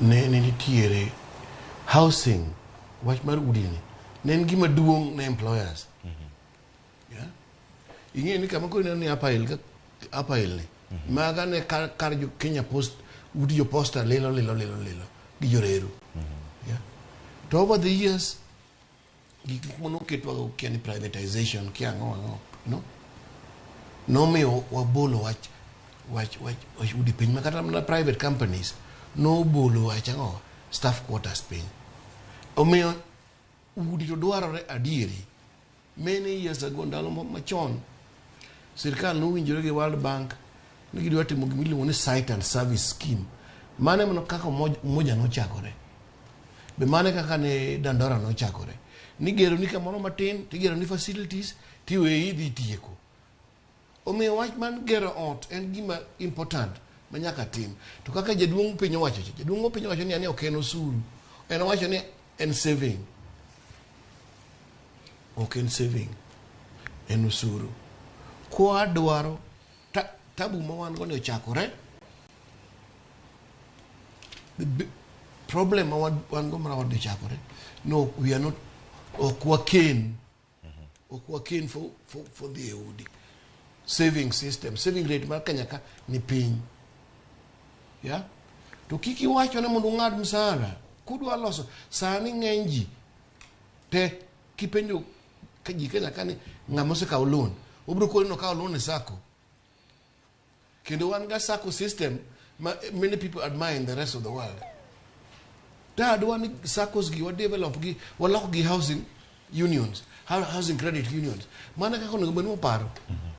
ne nitiere housing wach mar udi ne en gima duong' ne employers. Yeah. Ing'e ni kama kone ni apail ni. Maga ne kar jo Kenya Post udi jo posta lelo gi joreru. Yeah. To over the years gik mono ketwa kiani privatization kiango no. No me wabolo wach udi piny makata na private companies no bolo wach staff quarters piny. Omiyo udi to dwarore adieri. Many years ago ndalo machon sirkal no winjore gi World Bank ni gidwa timo gima iluongo ni site and service scheme. Mane mono kaka moja no chakore. Be mane kaka ne Dandora no chakore. Ni gero ni kamoro matin, tigero ni facilities, tiwe idhi tieko. Omiyo wach man gero ot en gima important manyaka tim. To kaka jaduong' piny owacho ni ani ok en osuru. En owacho ni en saving. Ok en saving. En usuru. Kwa dwaro tabu ma wan go ne ochakore. The problem ma wan go mara wan chakore. No, we are not okwaken for the EUD. Saving system, saving rate mar Kenya ka ni piny. Yeah? To kiki wacho na mondo ng'ad msara. Kudwa loso sani ng'eny ji te kipenjo kaji Kenya ka ni ng'ama osekawo loan. Obro koni no kawo loan e sako. Kendo wan ga sako system many people admire in the rest of the world. Dad one SACCOs gi develop gi walok gi housing unions, housing credit unions. Mana ka kono gobani paro.